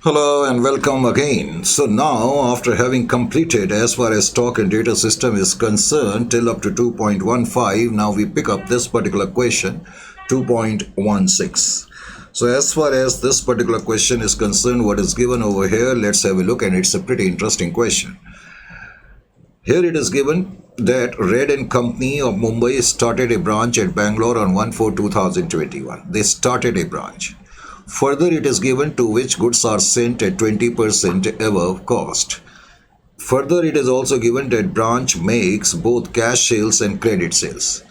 Hello and welcome again. So now, after having completed as far as stock and data system is concerned till up to 2.15, now we pick up this particular question 2.16. So as far as this particular question is concerned, what is given over here, let's have a look, and it's a pretty interesting question. Here it is given that Red and Company of Mumbai started a branch at Bangalore on 1/4/2021. They started a branch. Further, it is given to which goods are sent at 20% above cost. Further, it is also given that branch makes both cash sales and credit sales.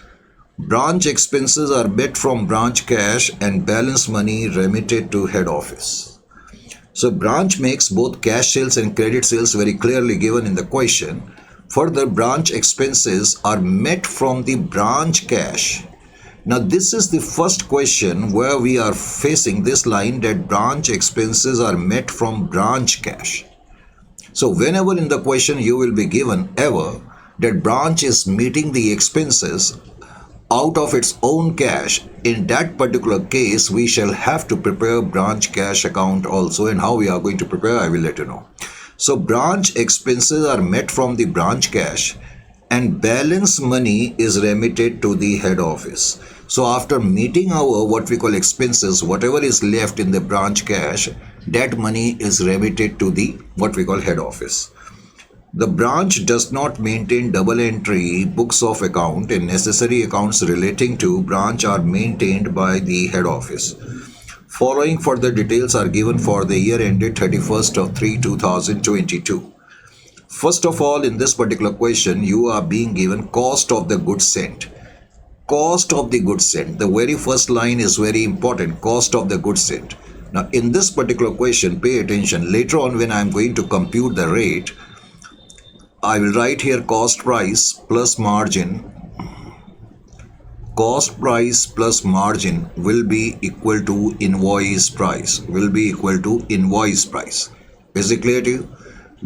Branch expenses are met from branch cash and balance money remitted to head office. So branch makes both cash sales and credit sales very clearly given in the question. Further, branch expenses are met from the branch cash. Now this is the first question where we are facing this line that branch expenses are met from branch cash. So whenever in the question you will be given ever that branch is meeting the expenses out of its own cash, in that particular case we shall have to prepare branch cash account also, and how we are going to prepare I will let you know. So branch expenses are met from the branch cash and balance money is remitted to the head office. So after meeting our what we call expenses, whatever is left in the branch cash, that money is remitted to the what we call head office. The branch does not maintain double entry books of account, and necessary accounts relating to branch are maintained by the head office. Following further details are given for the year ended 31st/3/2022. First of all, in this particular question, you are being given cost of the goods sent. Cost of the goods sent. The very first line is very important. Cost of the goods sent. Now, in this particular question, pay attention. Later on, when I am going to compute the rate, I will write here cost price plus margin. Cost price plus margin will be equal to invoice price. Will be equal to invoice price. Is it clear to you?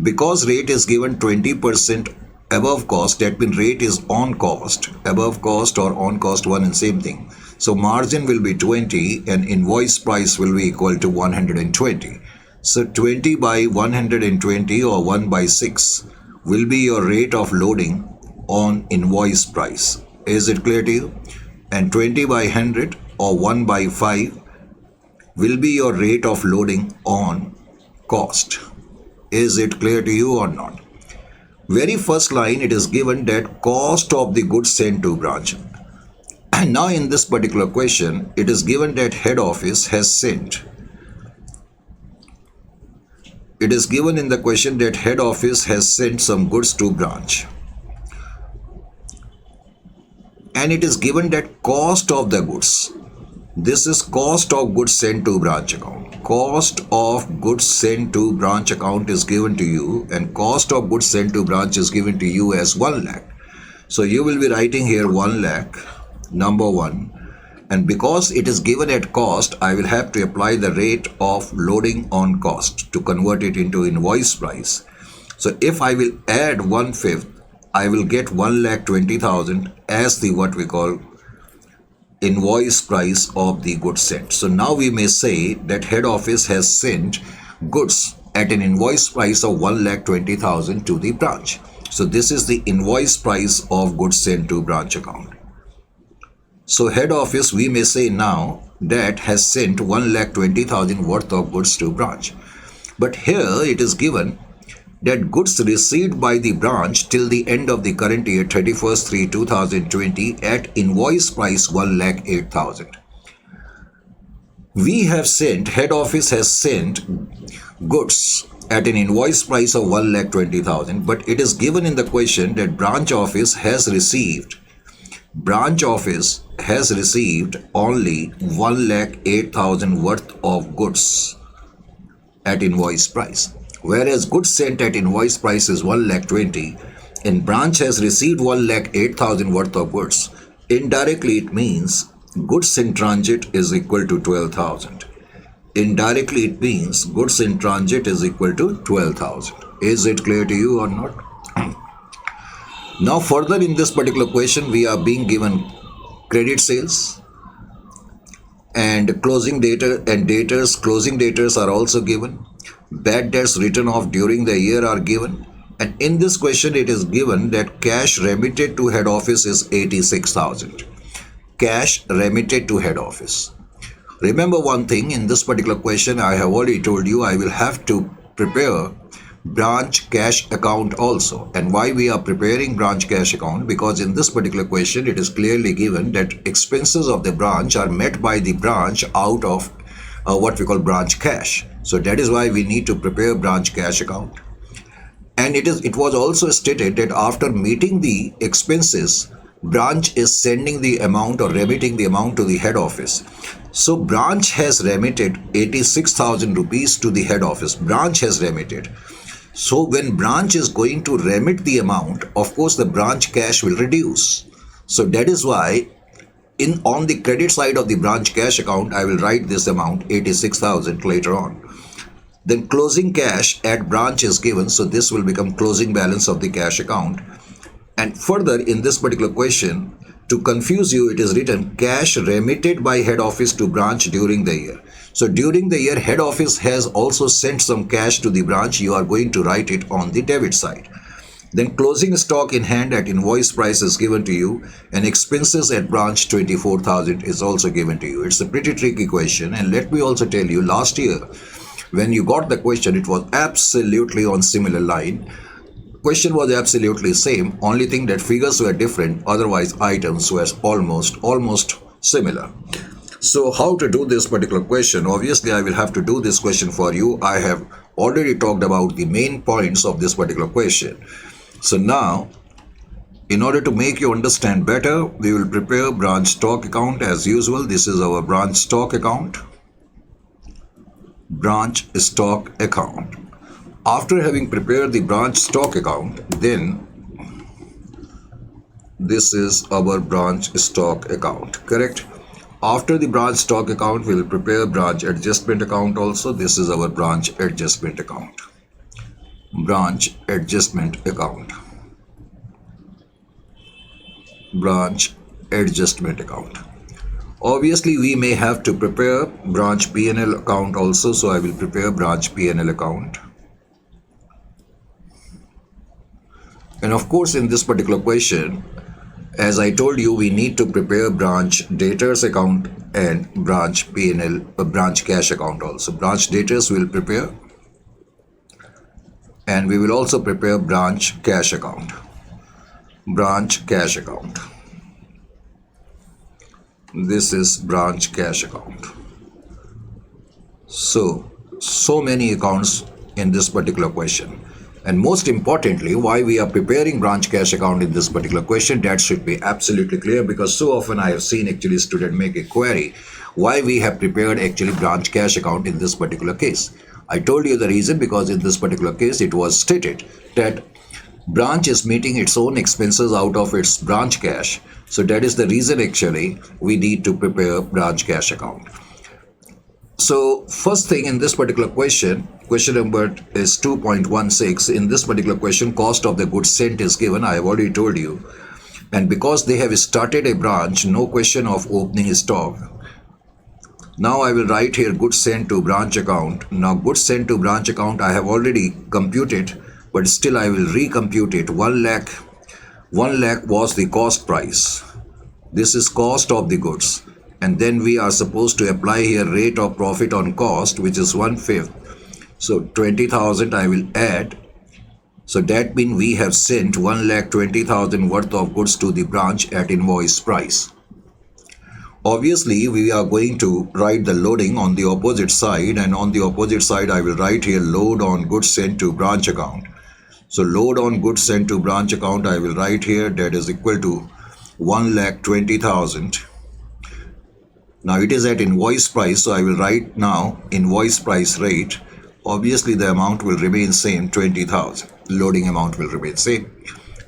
Because rate is given 20% above cost, that means rate is on cost, above cost or on cost, one and same thing. So margin will be 20 and invoice price will be equal to 120. So 20 by 120 or 1 by 6 will be your rate of loading on invoice price. Is it clear to you? And 20 by 100 or 1 by 5 will be your rate of loading on cost. Is it clear to you or not? Very first line, it is given that cost of the goods sent to branch. And now in this particular question, it is given that head office has sent. It is given in the question that head office has sent some goods to branch. And it is given that cost of the goods. This is cost of goods sent to branch account. Cost of goods sent to branch account is given to you, and cost of goods sent to branch is given to you as 1 lakh. So you will be writing here 1 lakh, number 1. And because it is given at cost, I will have to apply the rate of loading on cost to convert it into invoice price. So if I will add 1/5, I will get 1,20,000 as the what we call invoice price of the goods sent. So now we may say that head office has sent goods at an invoice price of 1,20,000 to the branch. So this is the invoice price of goods sent to branch account. So head office, we may say now, that has sent 1,20,000 worth of goods to branch. But here it is given that goods received by the branch till the end of the current year 31st/3/2020 at invoice price 1,08,000. We have sent, head office has sent goods at an invoice price of 1,20,000, but it is given in the question that branch office has received only 1,08,000 worth of goods at invoice price. Whereas goods sent at invoice price is 1,20,000 and branch has received 1,08,000 worth of goods. Indirectly it means goods in transit is equal to 12,000. Indirectly it means goods in transit is equal to 12,000. Is it clear to you or not? Now further in this particular question, we are being given credit sales and closing data and daters. Closing daters are also given. bad debts written off during the year are given. And in this question, it is given that cash remitted to head office is 86,000. Cash remitted to head office. Remember one thing, in this particular question, I have already told you I will have to prepare branch cash account also. And why we are preparing branch cash account? Because in this particular question, it is clearly given that expenses of the branch are met by the branch out of what we call branch cash. So that is why we need to prepare branch cash account. And it was also stated that after meeting the expenses, branch is sending the amount or remitting the amount to the head office. So branch has remitted 86,000 rupees to the head office. Branch has remitted. So when branch is going to remit the amount, of course the branch cash will reduce. So that is why on the credit side of the branch cash account, I will write this amount 86,000 later on. Then closing cash at branch is given, so this will become closing balance of the cash account. And further, in this particular question, to confuse you, it is written cash remitted by head office to branch during the year. So during the year, head office has also sent some cash to the branch. You are going to write it on the debit side. Then closing stock in hand at invoice price is given to you, and expenses at branch 24,000 is also given to you. It's a pretty tricky question, and let me also tell you, last year when you got the question, it was absolutely on similar line. Question was absolutely same, only thing that figures were different, otherwise items were almost similar. So how to do this particular question? Obviously I will have to do this question for you. I have already talked about the main points of this particular question. So now, in order to make you understand better, we will prepare branch stock account as usual. This is our branch stock account. Branch stock account. After having prepared the branch stock account, then this is our branch stock account, correct? After the branch stock account, we will prepare branch adjustment account also. This is our branch adjustment account. Branch adjustment account. Branch adjustment account. Obviously, we may have to prepare branch P&L account also, so I will prepare branch P&L account. And of course, in this particular question, as I told you, we need to prepare branch debtors account and branch P&L, branch cash account also. Branch debtors we will prepare, and we will also prepare branch cash account. Branch cash account. This is branch cash account. So many accounts in this particular question. And most importantly, why we are preparing branch cash account in this particular question, that should be absolutely clear, because so often I have seen actually student make a query why we have prepared actually branch cash account in this particular case. I told you the reason, because in this particular case it was stated that branch is meeting its own expenses out of its branch cash. So that is the reason actually we need to prepare branch cash account. So first thing in this particular question number is 2.16. In this particular question, cost of the goods sent is given. I have already told you. And because they have started a branch, no question of opening stock. Now I will write here goods sent to branch account. Now goods sent to branch account I have already computed, but still I will recompute it. 1 lakh was the cost price. This is cost of the goods. And then we are supposed to apply here rate of profit on cost, which is 1/5. So 20,000 I will add. So that means we have sent 1,20,000 worth of goods to the branch at invoice price. Obviously, we are going to write the loading on the opposite side, and on the opposite side I will write here load on goods sent to branch account. So load on goods sent to branch account I will write here, that is equal to 1,20,000. Now it is at invoice price, so I will write now invoice price rate. Obviously the amount will remain same, 20,000. Loading amount will remain same.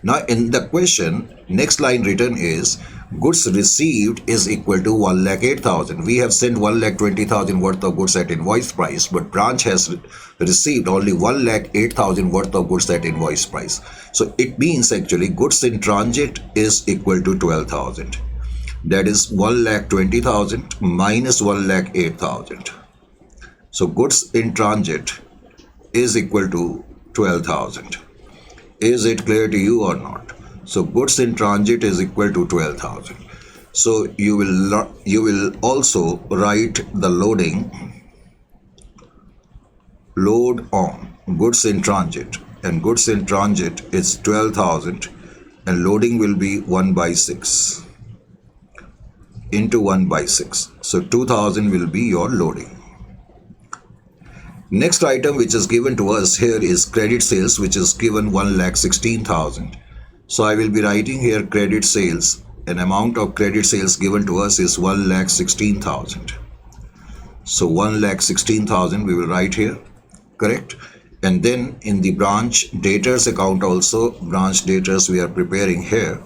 Now in the question, next line written is goods received is equal to 1,08,000. We have sent 1,20,000 worth of goods at invoice price, but branch has received only 1,08,000 worth of goods at invoice price. So it means actually goods in transit is equal to 12,000. That is 1,20,000 minus 1,08,000. So goods in transit is equal to 12,000. Is it clear to you or not? So goods in transit is equal to 12,000. So you will also write the load on goods in transit, and goods in transit is 12,000 and loading will be 1 by 6 into 1 by 6. So 2,000 will be your loading. Next item which is given to us here is credit sales, which is given 1,16,000. So I will be writing here credit sales. An amount of credit sales given to us is 1,16,000. So 1,16,000 we will write here, correct? And then in the branch debtors account also, branch debtors we are preparing here.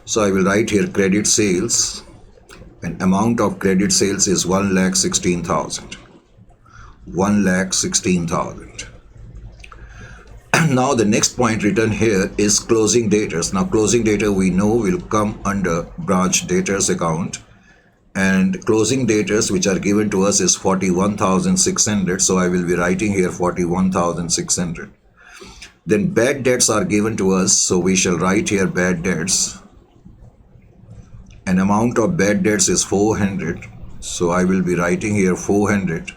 So I will write here credit sales. An amount of credit sales is 1,16,000. 1,16,000. Now the next point written here is closing debtors. Now closing debtor we know will come under branch debtors account, and closing debtors which are given to us is 41,600. So I will be writing here 41,600. Then bad debts are given to us, so we shall write here bad debts. An amount of bad debts is 400. So I will be writing here 400.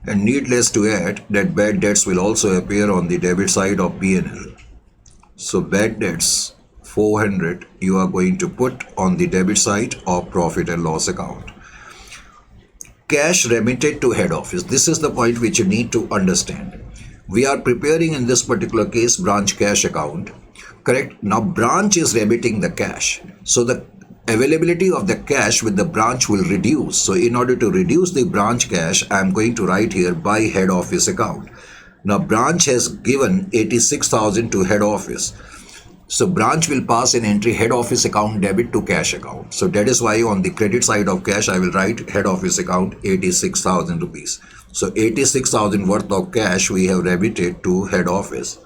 And needless to add that bad debts will also appear on the debit side of P&L. So bad debts 400 you are going to put on the debit side of profit and loss account. Cash remitted to head office. This is the point which you need to understand. We are preparing in this particular case branch cash account, correct? Now branch is remitting the cash. So the availability of the cash with the branch will reduce. So in order to reduce the branch cash, I am going to write here by head office account. Now branch has given 86,000 to head office. So branch will pass an entry head office account debit to cash account. So that is why on the credit side of cash, I will write head office account 86,000 rupees. So 86,000 worth of cash we have remitted to head office.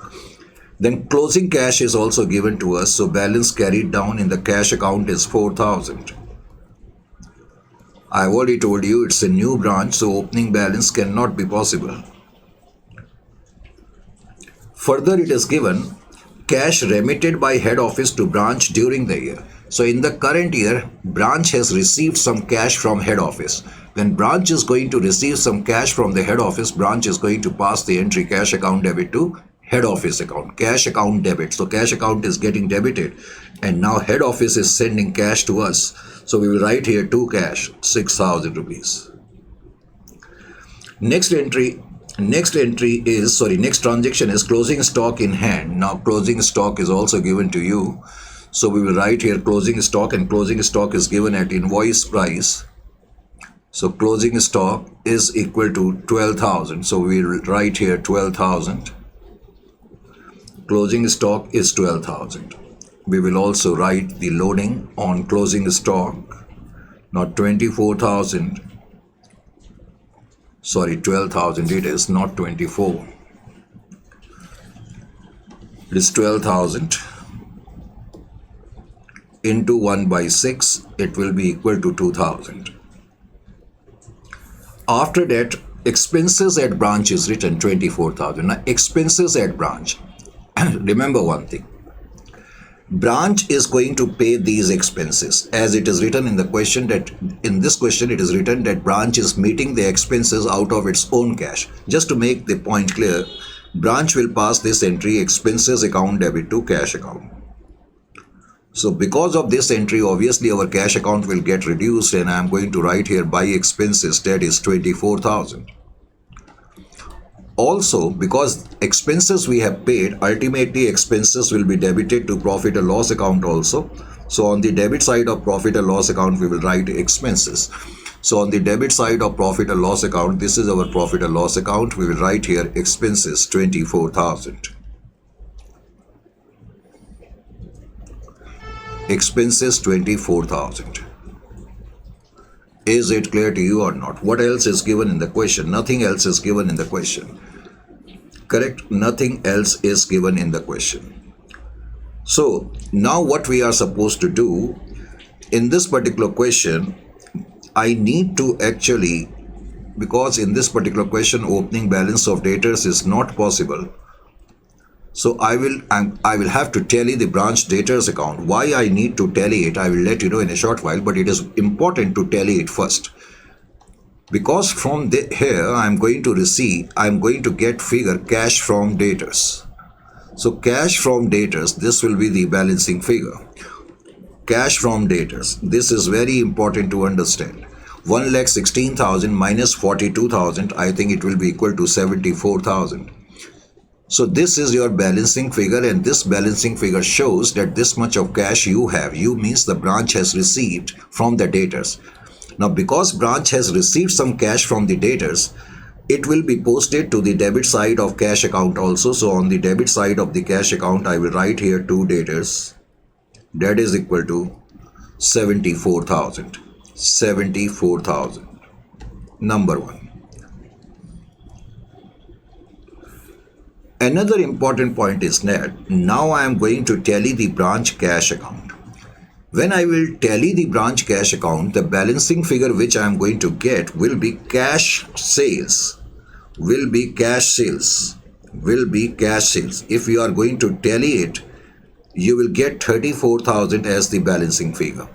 Then closing cash is also given to us. So balance carried down in the cash account is 4,000. I have already told you it's a new branch, so opening balance cannot be possible. Further, it is given cash remitted by head office to branch during the year. So in the current year, branch has received some cash from head office. When branch is going to receive some cash from the head office, branch is going to pass the entry cash account debit to head office account, cash account debit. So cash account is getting debited and now head office is sending cash to us. So we will write here to cash 6,000 rupees. Next transaction is closing stock in hand. Now closing stock is also given to you. So we will write here closing stock, and closing stock is given at invoice price. So closing stock is equal to 12,000. So we will write here 12,000. Closing stock is 12,000. We will also write the loading on closing stock. Not 24,000. Sorry, 12,000 it is, not 24. It is 12,000 into 1 by 6. It will be equal to 2,000. After that, expenses at branch is written 24,000. Now, expenses at branch. Remember one thing. Branch is going to pay these expenses, as it is written in the question that in this question it is written that branch is meeting the expenses out of its own cash. Just to make the point clear, branch will pass this entry expenses account debit to cash account. So because of this entry, obviously our cash account will get reduced, and I am going to write here by expenses, that is 24,000. Also, because expenses we have paid, ultimately expenses will be debited to profit and loss account also. So on the debit side of profit and loss account, we will write expenses. So on the debit side of profit and loss account, this is our profit and loss account. We will write here expenses 24,000. Expenses 24,000. Is it clear to you or not? What else is given in the question? Nothing else is given in the question. Correct? Nothing else is given in the question. So now what we are supposed to do in this particular question, I need to actually because in this particular question opening balance of debtors is not possible. So I will have to tally the branch debtors account. Why I need to tally it, I will let you know in a short while, but it is important to tally it first. Because from here I'm going to get figure cash from debtors. So cash from debtors, this will be the balancing figure. Cash from debtors, this is very important to understand. 1,16,000 minus 42,000, I think it will be equal to 74,000. So this is your balancing figure, and this balancing figure shows that this much of cash you have. You means the branch has received from the debtors. Now because branch has received some cash from the debtors, it will be posted to the debit side of cash account also. So on the debit side of the cash account, I will write here to debtors. That is equal to 74,000. 74,000. Number one. Another important point is that now I am going to tally the branch cash account. When I will tally the branch cash account, the balancing figure which I am going to get will be cash sales. Will be cash sales. If you are going to tally it, you will get 34,000 as the balancing figure.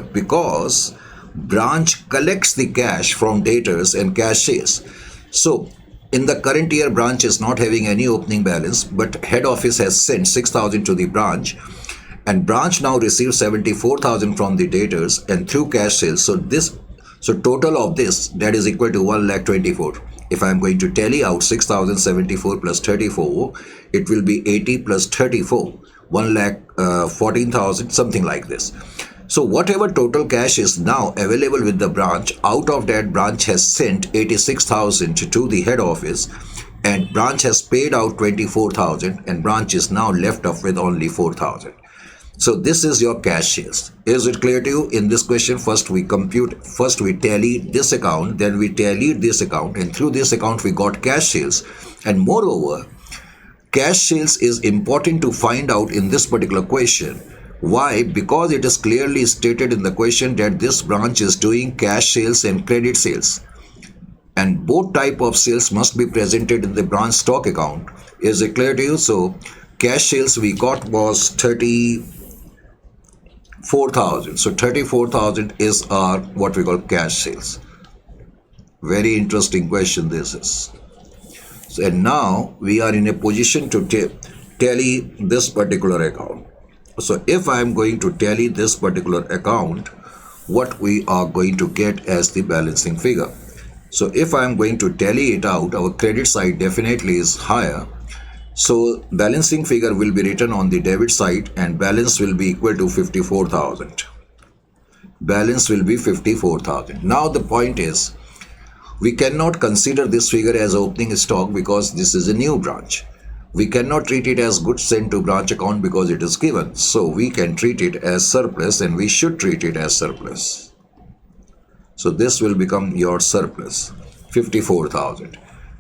Because branch collects the cash from debtors and cash sales. So in the current year, branch is not having any opening balance, but head office has sent 6,000 to the branch, and branch now receives 74,000 from the debtors and through cash sales. So total of this, that is equal to 1,24,000. If I am going to tally out 6,074 plus 34, it will be 80 plus 34, 1,14,000, something like this. So whatever total cash is now available with the branch, out of that branch has sent 86,000 to the head office, and branch has paid out 24,000, and branch is now left up with only 4,000. So this is your cash sales. Is it clear to you? In this question, first we tally this account, then we tallied this account, and through this account we got cash sales. And moreover, cash sales is important to find out in this particular question. Why? Because it is clearly stated in the question that this branch is doing cash sales and credit sales, and both type of sales must be presented in the branch stock account. Is it clear to you? So cash sales we got was 34,000. So 34,000 is our what we call cash sales. Very interesting question this is. So, and now we are in a position to tally this particular account. So if I am going to tally this particular account, what we are going to get as the balancing figure. So if I am going to tally it out, our credit side definitely is higher. So balancing figure will be written on the debit side, and balance will be equal to 54,000. Balance will be 54,000. Now the point is, we cannot consider this figure as opening stock because this is a new branch. We cannot treat it as goods sent to branch account because it is given. So we can treat it as surplus, and we should treat it as surplus. So this will become your surplus, 54,000.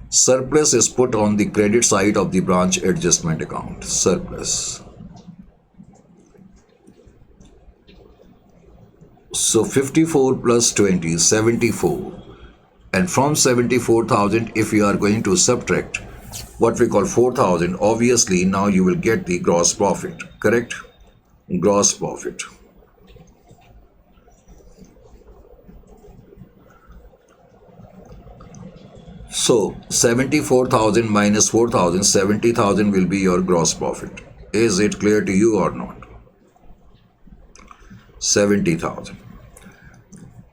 Surplus is put on the credit side of the branch adjustment account, surplus. So 54 plus 20 is 74. And from 74,000, if you are going to subtract what we call 4,000, obviously now you will get the gross profit, correct? Gross profit. So 74,000 minus 4,000, 70,000 will be your gross profit. Is it clear to you or not? 70,000.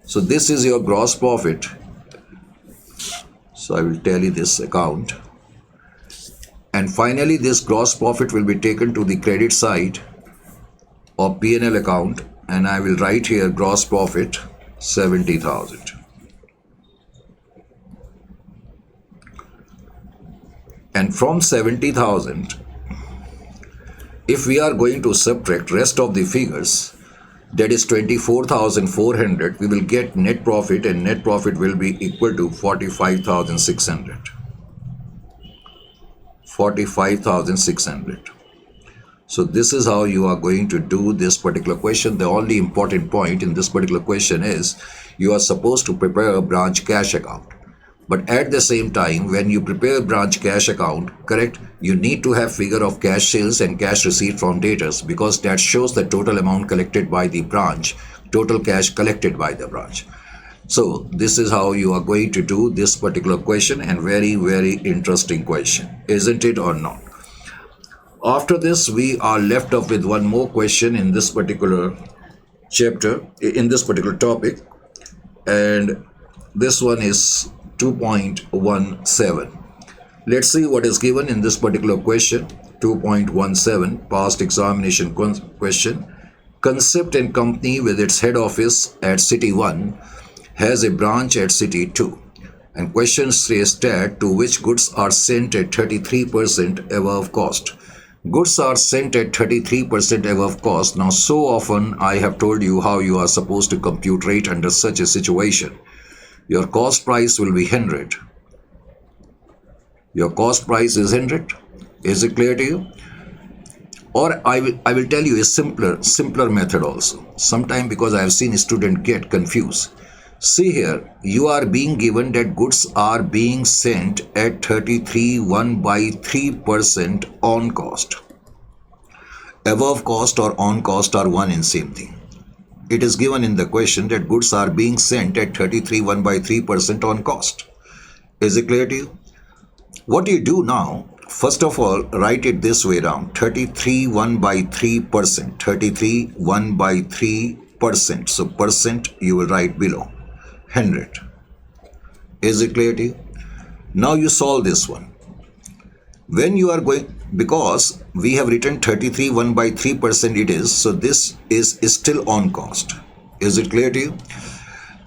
So this is your gross profit. So I will tally this account. And finally, this gross profit will be taken to the credit side of P&L account, and I will write here gross profit 70,000. And from 70,000, if we are going to subtract rest of the figures, that is 24,400, we will get net profit, and net profit will be equal to 45,600. 45,600. So this is how you are going to do this particular question. The only important point in this particular question is you are supposed to prepare a branch cash account. But at the same time, when you prepare branch cash account, correct, you need to have figure of cash sales and cash receipt from debtors, because that shows the total amount collected by the branch, total cash collected by the branch. So this is how you are going to do this particular question, and very, very interesting question, isn't it or not? After this, we are left up with one more question in this particular chapter, in this particular topic, and this one is 2.17. Let's see what is given in this particular question. 2.17, past examination question. Concept and company with its head office at City 1 has a branch at City 2. And question says that to which goods are sent at 33% above cost. Goods are sent at 33% above cost. Now, so often I have told you how you are supposed to compute rate under such a situation. Your cost price will be 100. Your cost price is 100. Is it clear to you? Or I will tell you a simpler method also. Sometimes, because I have seen a student get confused. See here, you are being given that goods are being sent at 33.1/3% on cost. Above cost or on cost are one and same thing. It is given in the question that goods are being sent at 33.1/3% on cost. Is it clear to you? What do you do now? First of all, write it this way around. 33.1/3%. 33.1/3%. So percent you will write below. 100. Is it clear to you? Now you solve this one. When you are going, because we have written 33.1/3% it is, so this is still on cost. Is it clear to you?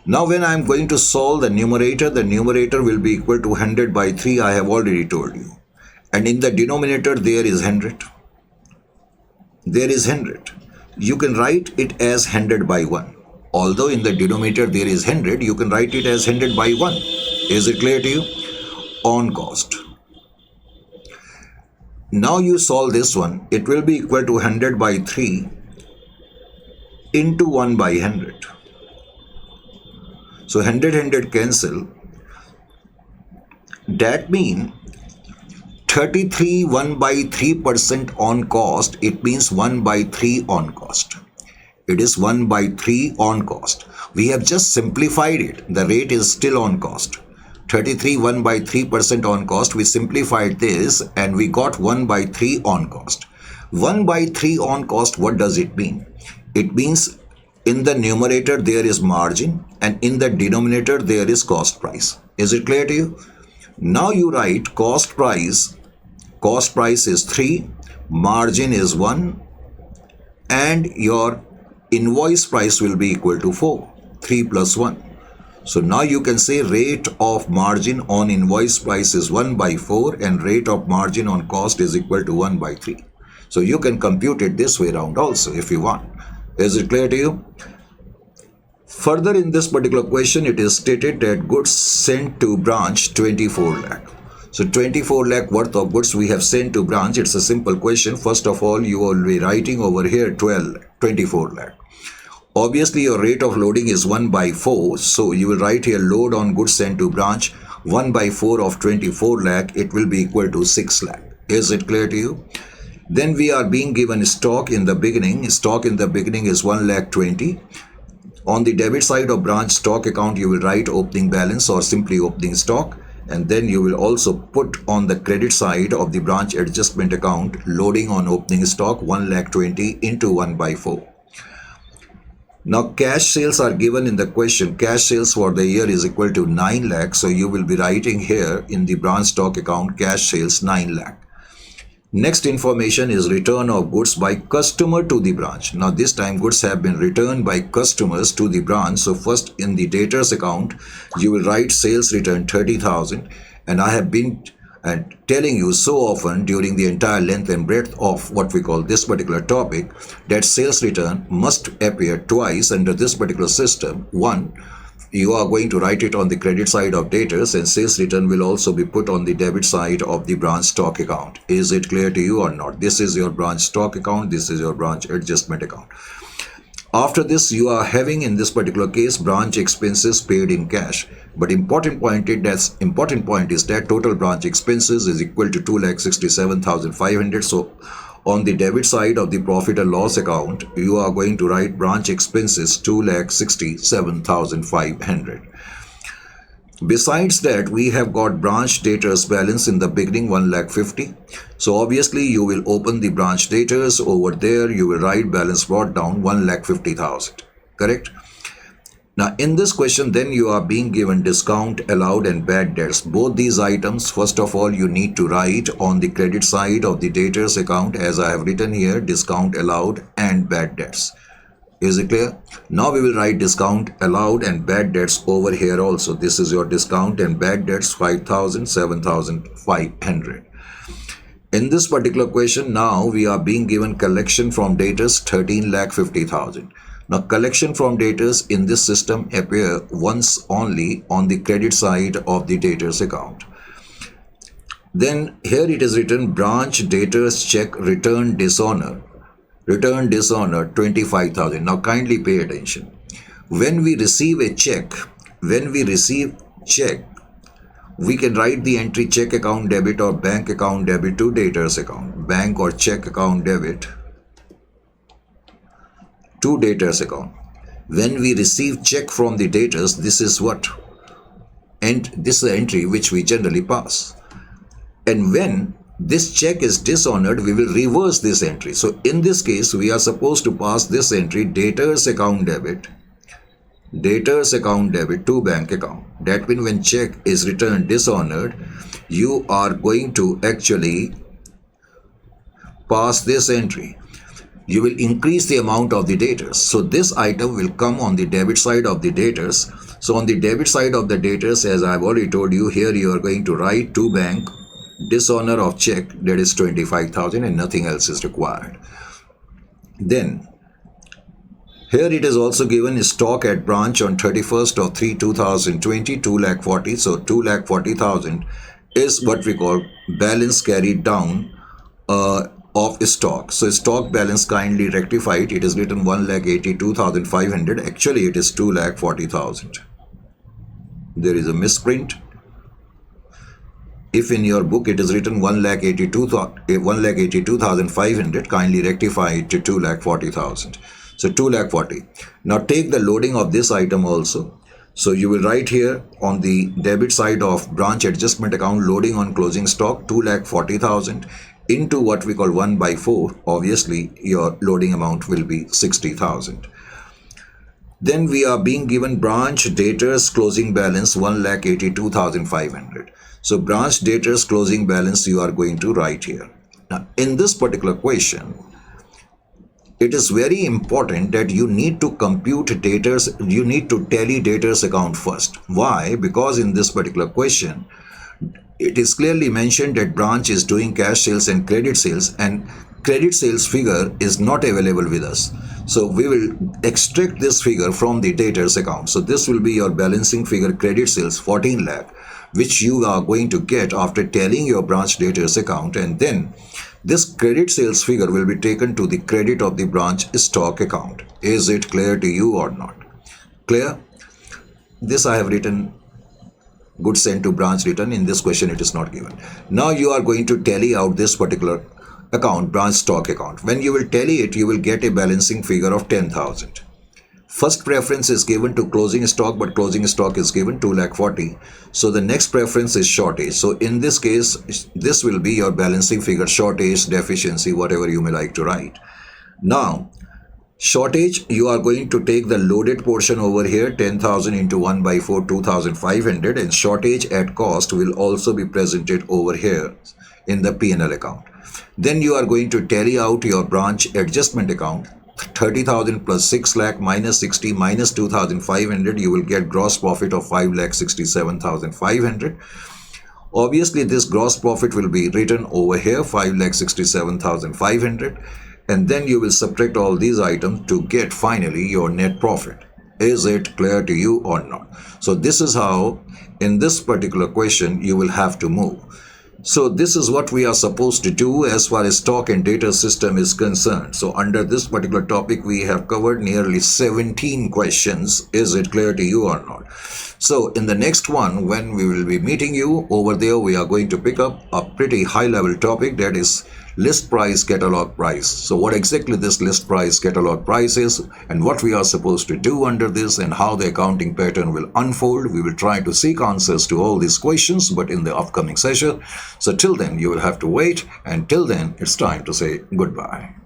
Now when I am going to solve the numerator will be equal to 100/3, I have already told you. And in the denominator there is 100. There is 100. You can write it as 100/1. Although in the denominator there is 100, you can write it as 100/1. Is it clear to you? On cost. Now you solve this one. It will be equal to 100/3 into 1/100. So 100 cancel. That means 33.1/3% on cost. It means 1/3 on cost. It is 1/3 on cost. We have just simplified it. The rate is still on cost. 33.1/3% on cost. We simplified this and we got 1/3 on cost. 1/3 on cost, what does it mean? It means in the numerator there is margin and in the denominator there is cost price. Is it clear to you? Now you write cost price. Cost price is 3, margin is 1, and your invoice price will be equal to 4. 3 plus 1. So now you can say rate of margin on invoice price is 1/4 and rate of margin on cost is equal to 1/3. So you can compute it this way around also if you want. Is it clear to you? Further, in this particular question, it is stated that goods sent to branch 24 lakh. So 24 lakh worth of goods we have sent to branch. It's a simple question. First of all, you will be writing over here 24 lakh. Obviously, your rate of loading is 1/4. So you will write here load on goods sent to branch 1/4 of 24 lakh. It will be equal to 6 lakh. Is it clear to you? Then we are being given stock in the beginning. Stock in the beginning is 1,20,000. On the debit side of branch stock account, you will write opening balance or simply opening stock. And then you will also put on the credit side of the branch adjustment account loading on opening stock 1,20,000 into 1/4. Now cash sales are given in the question. Cash sales for the year is equal to 9 lakh. So you will be writing here in the branch stock account cash sales 9 lakh. Next information is return of goods by customer to the branch. Now this time goods have been returned by customers to the branch. So first in the debtors account, you will write sales return 30,000. And I have been telling you so often during the entire length and breadth of what we call this particular topic that sales return must appear twice under this particular system. One, you are going to write it on the credit side of debtors, and sales return will also be put on the debit side of the branch stock account. Is it clear to you or not? This is your branch stock account. This is your branch adjustment account. After this, you are having, in this particular case, branch expenses paid in cash. But important point is that total branch expenses is equal to 2,67,500. So on the debit side of the profit and loss account, you are going to write branch expenses 2,67,500. Besides that, we have got branch debtors balance in the beginning 1,50,000. So obviously you will open the branch debtors over there. You will write balance brought down 1,50,000. Correct? Now in this question, then you are being given discount allowed and bad debts. Both these items, first of all, you need to write on the credit side of the debtors account, as I have written here, discount allowed and bad debts. Is it clear? Now we will write discount allowed and bad debts over here also. This is your discount and bad debts 5,000, 7,500. In this particular question, now we are being given collection from debtors 13,50,000. Now collection from debtors in this system appear once only on the credit side of the debtors account. Then here it is written branch debtors check return dishonor. Return dishonor 25,000. Now kindly pay attention. When we receive a check, we can write the entry check account debit or bank account debit to debtors account. Bank or check account debit to debtors account. When we receive check from the debtors, this is what? And this is the entry which we generally pass. And when this check is dishonored, we will reverse this entry. So in this case, we are supposed to pass this entry debtors account debit to bank account. That means when check is returned dishonored, you are going to actually pass this entry. You will increase the amount of the debtors. So this item will come on the debit side of the debtors. So on the debit side of the debtors, as I've already told you, here you are going to write to bank dishonor of check, that is 25,000, and nothing else is required. Then here it is also given stock at branch on 31st of 3/2020, 2,40,000. So 2,40,000 is what we call balance carried down of stock. So stock balance, kindly rectified. It is written 1,82,500. Actually it is 2,40,000. There is a misprint. If in your book it is written 1,82,500, kindly rectify it to 2,40,000. So 2,40,000. Now take the loading of this item also. So you will write here on the debit side of branch adjustment account, loading on closing stock 2,40,000 into what we call 1/4. Obviously your loading amount will be 60,000. Then we are being given branch debtors closing balance 1,82,500. So branch debtors closing balance you are going to write here. Now in this particular question, it is very important that you need to compute debtors, you need to tally debtors account first. Why? Because in this particular question, it is clearly mentioned that branch is doing cash sales and credit sales, and credit sales figure is not available with us. So we will extract this figure from the debtors account. So this will be your balancing figure, credit sales 14 lakh, which you are going to get after tallying your branch debtors account, and then this credit sales figure will be taken to the credit of the branch stock account. Is it clear to you or not? Clear? This I have written goods sent to branch return. In this question it is not given. Now you are going to tally out this particular account, branch stock account. When you will tally it, you will get a balancing figure of 10,000. First preference is given to closing stock, but closing stock is given 2,40,000. So the next preference is shortage. So in this case, this will be your balancing figure, shortage, deficiency, whatever you may like to write. Now, shortage, you are going to take the loaded portion over here, 10,000 into 1/4, 2,500, and shortage at cost will also be presented over here in the P&L account. Then you are going to tally out your branch adjustment account. 30,000 plus 6 lakh minus 60 minus 2,500, you will get gross profit of 5,67,500. Obviously this gross profit will be written over here, 5,67,500, and then you will subtract all these items to get finally your net profit. Is it clear to you or not? So this is how in this particular question you will have to move. So this is what we are supposed to do as far as stock and data system is concerned. So under this particular topic, we have covered nearly 17 questions. Is it clear to you or not? So in the next one, when we will be meeting you over there, we are going to pick up a pretty high level topic, that is list price, catalog price. So what exactly this list price, catalog price is, and what we are supposed to do under this, and how the accounting pattern will unfold. We will try to seek answers to all these questions, but in the upcoming session. So till then, you will have to wait, and till then, it's time to say goodbye.